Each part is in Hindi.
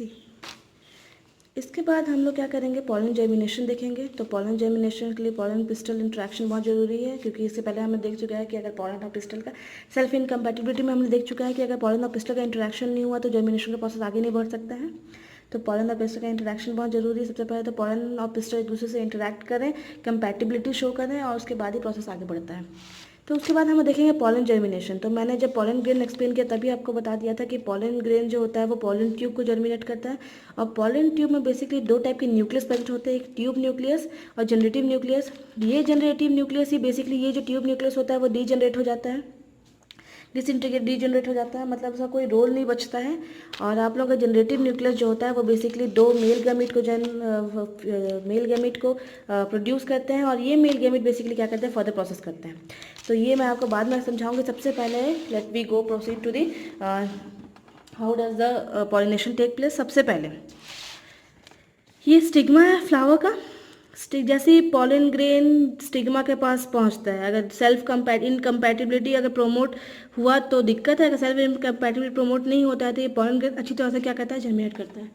सी। इसके बाद हम लोग क्या करेंगे, पॉलन जर्मिनेशन देखेंगे। तो पॉलन जर्मिनेशन के लिए पॉलन पिस्टल इंट्रैक्शन बहुत ज़रूरी है, क्योंकि इससे पहले हमें देख चुका है कि अगर पॉलन और पिस्टल का सेल्फ इनकम्पैटिबिलिटी में हमने देख चुका है कि अगर पॉलन और पिस्टल का इंटरेक्शन नहीं हुआ तो जर्मिनेशन का प्रोसेस आगे नहीं बढ़ सकता है। तो पॉलन और पिस्टल का इंटरेक्शन बहुत ज़रूरी है। सबसे पहले तो पॉलन और पिस्टल एक दूसरे से इंटरेक्ट करें, कंपैटिबिलिटी शो करें, और उसके बाद ही प्रोसेस आगे बढ़ता है। तो उसके बाद हम देखेंगे पॉलन जर्मिनेशन। तो मैंने जब पॉलन ग्रेन एक्सप्लेन किया तभी आपको बता दिया था कि पॉलन ग्रेन जो होता है वो पॉलन ट्यूब को जर्मिनेट करता है। और पॉलन ट्यूब में बेसिकली दो टाइप के न्यूक्लियस प्रेजेंट होते हैं, एक ट्यूब न्यूक्लियस और जनरेटिव न्यूक्लियस। ये जनरेटिव न्यूक्लियस ही बेसिकली ये जो ट्यूब न्यूक्लियस होता है वो डीजनरेट हो जाता है, डीजनरेट हो जाता है, मतलब उसका कोई रोल नहीं बचता है। और आप लोगों का जनरेटिव न्यूक्लियस जो होता है वो बेसिकली दो मेल गैमीट को प्रोड्यूस करते हैं, और ये मेल गैमीट बेसिकली क्या करते हैं, फर्दर प्रोसेस करते हैं। तो ये मैं आपको बाद में समझाऊंगी। सबसे पहले let we go proceed to the how does the pollination take place. सबसे पहले ये स्टिग्मा है फ्लावर का। जैसे ही पॉलन ग्रेन स्टिग्मा के पास पहुंचता है, अगर सेल्फ इनकम्पैटिबिलिटी अगर प्रोमोट हुआ तो दिक्कत है, अगर सेल्फ इनकम्पैटिबिलिटी प्रोमोट नहीं होता है तो ये पॉलन ग्रेन अच्छी तरह से क्या करता है, जर्मिनेट करता है।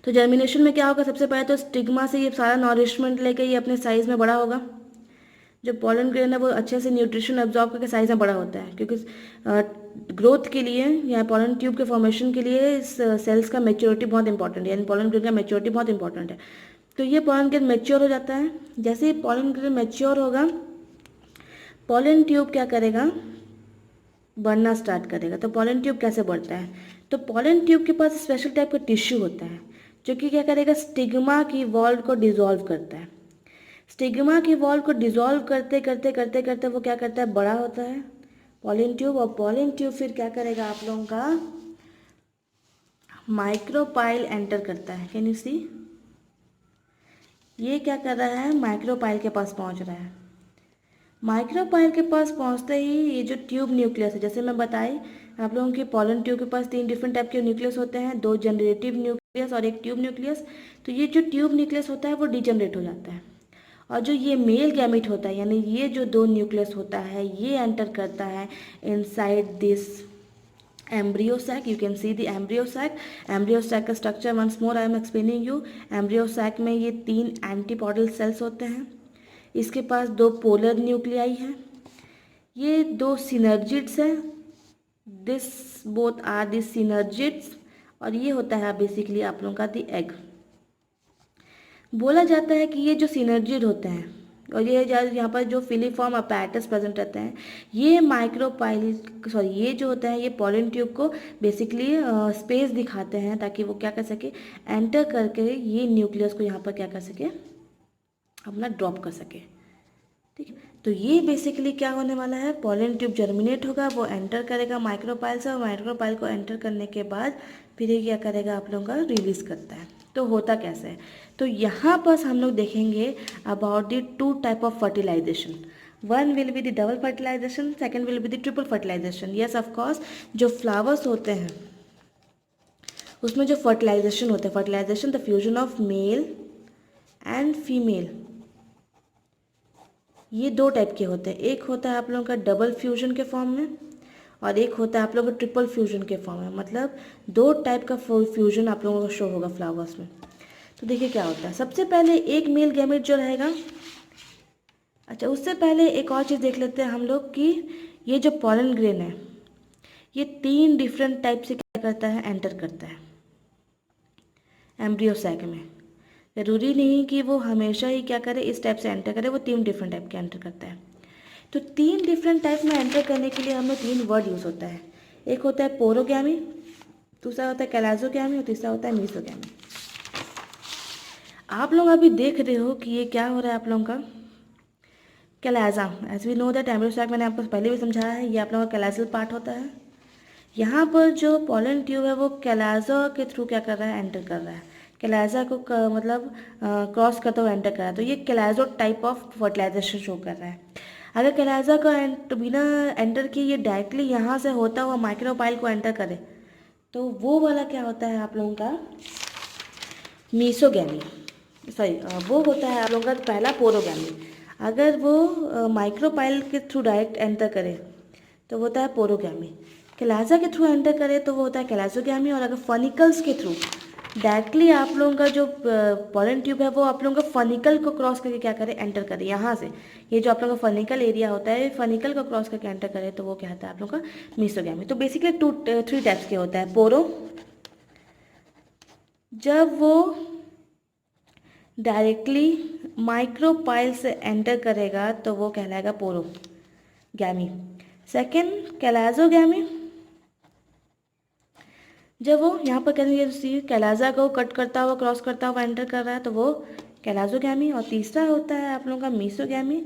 तो जर्मिनेशन में क्या होगा, सबसे पहले तो स्टिग्मा से ये सारा नॉरिशमेंट लेके ये अपने साइज़ में बड़ा होगा। जो पॉलन ग्रेन है वो अच्छे से न्यूट्रिशन एब्जॉर्ब करके साइज में बड़ा होता है, क्योंकि ग्रोथ के लिए या पॉलन ट्यूब के फॉर्मेशन के लिए इस सेल्स का मेच्योरिटी बहुत इंपॉर्टेंट है, यानी पॉलन ग्रेन का मेच्योरिटी बहुत इंपॉर्टेंट है। तो ये पॉलन ग्रेन मेच्योर हो जाता है। जैसे ही पॉलन ग्रेन मेच्योर होगा, पॉलन ट्यूब क्या करेगा, बढ़ना स्टार्ट करेगा। तो पॉलन ट्यूब कैसे बढ़ता है, तो पॉलन ट्यूब के पास स्पेशल टाइप का टिश्यू होता है जो कि क्या करेगा, स्टिग्मा की वॉल को डिसॉल्व करता है। स्टिग्मा की वॉल को डिसॉल्व करते करते करते करते वो क्या करता है, बड़ा होता है पॉलन ट्यूब। और पॉलन ट्यूब फिर क्या करेगा, आप लोगों का माइक्रोपाइल एंटर करता है। कैन यू सी, ये क्या कर रहा है, माइक्रोपाइल के पास पहुंच रहा है। माइक्रोपाइल के पास पहुंचते ही ये जो ट्यूब न्यूक्लियस है, जैसे मैं बताई आप लोगों की पॉलन ट्यूब के पास 3 डिफरेंट टाइप के न्यूक्लियस होते हैं, 2 जनरेटिव न्यूक्लियस और एक ट्यूब न्यूक्लियस। तो ये जो ट्यूब न्यूक्लियस होता है वो डिजनरेट हो जाता है, और जो ये मेल गैमेट होता है, यानी ये जो 2 न्यूक्लियस होता है, ये एंटर करता है inside this embryo sac. You can see the embryo sac. Embryo sac का structure once more I am explaining you. embryo sac में ये 3 एंटीपोडल सेल्स होते हैं, इसके पास 2 पोलर न्यूक्लियाई हैं, ये 2 सिनर्जिड्स हैं, this both are this synergids, और ये होता है बेसिकली आप लोगों का दी एग। बोला जाता है कि ये जो सिनर्जिड होते हैं और ये यहाँ पर जो फिलीफॉर्म अपैरेटस प्रेजेंट रहते हैं, ये ये जो होता है ये पॉलन ट्यूब को बेसिकली स्पेस दिखाते हैं, ताकि वो क्या कर सके, एंटर करके ये न्यूक्लियस को यहाँ पर क्या कर सके, अपना ड्रॉप कर सके। ठीक है, तो ये बेसिकली क्या होने वाला है, पॉलन ट्यूब जर्मिनेट होगा, वो एंटर करेगा माइक्रोपाइल से, और माइक्रोपाइल को एंटर करने के बाद फिर ये क्या करेगा, आप लोगों का रिलीज करता है। तो होता कैसे है, तो यहाँ पर हम लोग देखेंगे about the 2 type of fertilization. One will be the double fertilization, second will be the triple fertilization. Yes of course, जो फ्लावर्स होते हैं उसमें जो फर्टिलाइजेशन होता है, fertilization the fusion of male and female, ये 2 टाइप के होते हैं। एक होता है आप लोगों का डबल फ्यूजन के फॉर्म में, और एक होता है आप लोगों का ट्रिपल फ्यूजन के फॉर्म में, मतलब 2 टाइप का फ्यूजन आप लोगों को शो होगा फ्लावर्स में। तो देखिए क्या होता है, सबसे पहले एक मेल गैमेट जो रहेगा, अच्छा उससे पहले एक और चीज़ देख लेते हैं हम लोग कि ये जो पॉलन ग्रेन है ये 3 डिफरेंट टाइप से क्या करता है, एंटर करता है एम्ब्रियो सैक में। ज़रूरी नहीं कि वो हमेशा ही क्या करे, इस टाइप से एंटर करे, वो 3 डिफरेंट टाइप के एंटर करता है। तो 3 डिफरेंट टाइप में एंटर करने के लिए हमें 3 वर्ड यूज़ होता है। एक होता है पोरोगैमी, दूसरा होता है कैलाजोगैमी, और तीसरा होता है मीसोगैमी। आप लोग अभी देख रहे हो कि ये क्या हो रहा है आप लोगों का, कैलाजा। As we know that embryo sac मैंने आपको पहले भी समझाया है, ये आप लोगों का कैलाजल पार्ट होता है। यहाँ पर जो पॉलन ट्यूब है वो कैलाजा के थ्रू क्या कर रहा है, एंटर कर रहा है, कैलाजा को मतलब क्रॉस करता हुआ एंटर कर रहा है। तो ये कैलाजो टाइप ऑफ फर्टिलाइजेशन शो कर रहा है। अगर कैलाजा का बिना एंटर किए ये डायरेक्टली यहाँ से होता हुआ माइक्रोपाइल को एंटर करे, तो वो वाला क्या होता है आप लोगों का मीसोगैमी, वो होता है आप लोगों का पहला पोरोगैमी। अगर वो माइक्रोपाइल के थ्रू डायरेक्ट एंटर करे तो वो होता है पोरोगैमी। कैलाजा के थ्रू एंटर करे तो वो होता है कैलाजोगैमी, और अगर फनिकल्स के थ्रू डायरेक्टली आप लोगों का जो पॉलन ट्यूब है वो आप लोगों का फनिकल को क्रॉस करके क्या करे, एंटर करे यहाँ से। ये जो आप लोगों का फनिकल एरिया होता है, फनिकल को क्रॉस करके एंटर करे तो वो क्या होता है आप लोगों का मीसोगैमी। तो बेसिकली 3 टाइप्स के होता है। पोरो, जब वो डायरेक्टली माइक्रोपाइल से एंटर करेगा तो वो कहलाएगा पोरोगैमी। सेकेंड कैलाजोगैमी, जब वो यहाँ पर कहेंगे कैलाजा को कट करता हुआ क्रॉस करता हुआ एंटर कर रहा है तो वो कैलाजोगैमी। और तीसरा होता है आप लोगों का मीसोगैमी।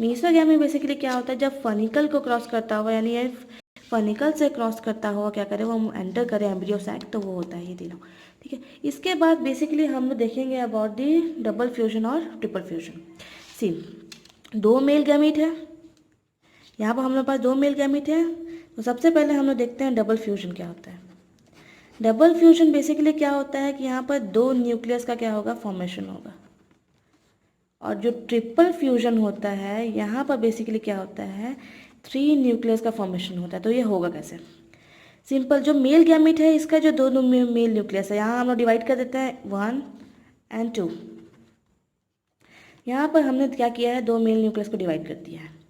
मीसोगैमी बेसिकली क्या होता है, जब फनिकल को क्रॉस करता हुआ यानी ये फनिकल से क्रॉस करता हुआ क्या करे, वो एंटर करे एम्ब्रियो सैक, तो वो होता है ये तीनों। ठीक है, इसके बाद बेसिकली हम लोग देखेंगे अबाउट दी डबल फ्यूजन और ट्रिपल फ्यूजन। सी, 2 मेल गैमीट है, यहाँ पर हम लोग पास 2 मेल गैमीट है। तो सबसे पहले हम लोग देखते हैं डबल फ्यूजन क्या होता है। डबल फ्यूजन बेसिकली क्या होता है कि यहाँ पर 2 न्यूक्लियस का क्या होगा, फॉर्मेशन होगा। और जो ट्रिपल फ्यूजन होता है यहाँ पर बेसिकली क्या होता है, 3 न्यूक्लियस का फॉर्मेशन होता है। तो ये होगा कैसे, सिंपल, जो मेल गैमीट है इसका जो 2 मेल न्यूक्लियस है, यहाँ हम लोग डिवाइड कर देते हैं 1 और 2। यहाँ पर हमने क्या किया है, 2 मेल न्यूक्लियस को डिवाइड कर दिया है।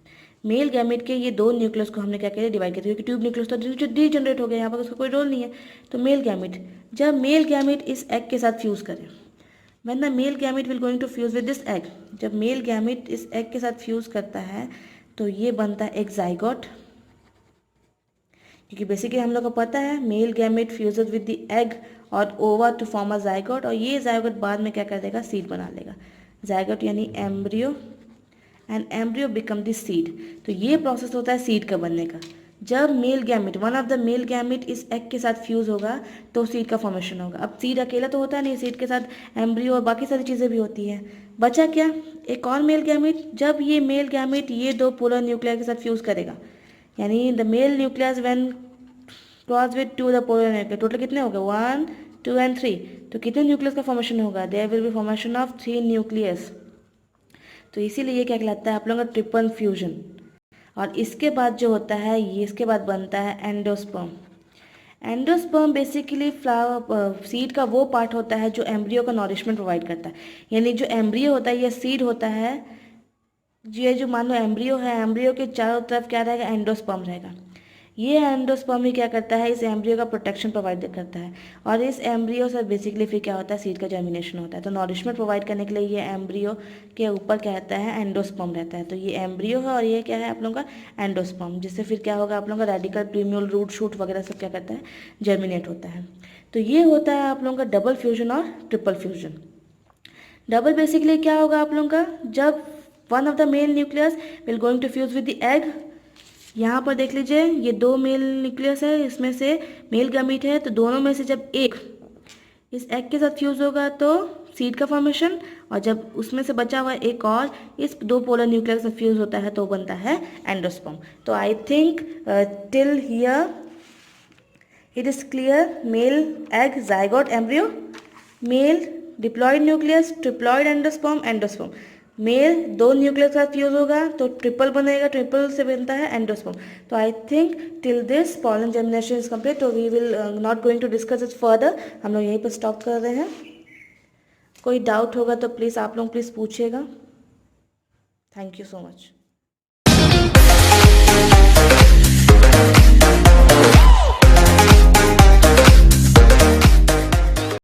मेल गैमेट के ये 2 न्यूक्लियस को हमने क्या किया, डिवाइड कर दिया, क्योंकि ट्यूब न्यूक्लियस तो डीजनरेट हो गया, यहाँ पर उसका कोई रोल नहीं है। तो मेल गैमेट, जब मेल गैमेट इस एग के साथ फ्यूज़ करे, when the male gamete will going to fuse with this egg, जब मेल गैमेट इस एग के साथ फ्यूज़ करता है तो ये बनता है एक जाइगोट। क्योंकि बेसिकली हम लोग को पता है male gamete fuses with the egg और ओवा टू फॉर्म अ जाइगोट, और ये जाइगोट बाद में क्या कर देगा, सीड बना लेगा। जाइगोट यानी embryo, and embryo become the seed. तो ये प्रोसेस होता है सीड का बनने का। जब male gamete, one of the male gamete इस एग के साथ फ्यूज होगा तो सीड का फॉर्मेशन होगा। अब सीड अकेला तो होता नहीं, सीड के साथ एम्ब्रियो और बाकी सारी चीज़ें भी होती हैं। बचा क्या, एक और मेल गैमेट। जब ये मेल गैमेट ये 2 पोलर न्यूक्लियर के साथ फ्यूज करेगा, यानी the male nucleus when cross with 2 the polar nuclear, total कितने हो गए, 1 2 और 3। तो कितने न्यूक्लियस का फॉर्मेशन होगा, there will be formation of 3 nucleus. तो इसीलिए ये क्या कहलाता है आप लोगों का ट्रिपल फ्यूजन। और इसके बाद जो होता है ये, इसके बाद बनता है endosperm. Endosperm basically flower seed का वो पार्ट होता है जो एम्ब्रियो का नॉरिशमेंट प्रोवाइड करता है। यानी जो एम्ब्रियो होता है या सीड होता है, ये जो मान लो एम्ब्रियो है, एम्ब्रियो के चारों तरफ क्या रहेगा, एंडोस्पर्म रहेगा। ये एंडोस्पर्म ही क्या करता है, इस एम्ब्रियो का प्रोटेक्शन प्रोवाइड करता है। और इस एम्ब्रियो से बेसिकली फिर क्या होता है, सीड का जर्मिनेशन होता है। तो नॉरिशमेंट प्रोवाइड करने के लिए ये एम्ब्रियो के ऊपर क्या रहता है, एंडोस्पर्म रहता है। तो ये एम्ब्रियो है और ये क्या है आप लोगों का एंडोस्पर्म, जिससे फिर क्या होगा आप लोगों का रेडिकल, प्रीम्यूल, रूट, शूट वगैरह सब क्या करता है, जर्मिनेट होता है। तो ये होता है आप लोगों का डबल फ्यूजन और ट्रिपल फ्यूजन। डबल बेसिकली क्या होगा आप लोगों का, जब one of the male nucleus will going to fuse with the egg. यहाँ पर देख लीजिए ये 2 मेल न्यूक्लियस है, इसमें से मेल गैमीट है, तो दोनों में से जब एक इस एग के साथ फ्यूज होगा तो सीड का फॉर्मेशन, और जब उसमें से बचा हुआ एक और इस 2 पोलर न्यूक्लियस से फ्यूज होता है तो बनता है एंडोस्पर्म। तो I think till here it is clear. Male egg, zygote, embryo, male diploid nucleus, triploid endosperm, endosperm. Male 2 nucleus के साथ फ्यूज होगा तो ट्रिपल बनेगा, ट्रिपल से बनता है एंडोस्पर्म। तो I think till this pollen germination is complete, तो we will not going to discuss it further. हम लोग यहीं पर स्टॉप कर रहे हैं। कोई डाउट होगा तो प्लीज़ आप लोग प्लीज़ पूछिएगा। Thank you so much.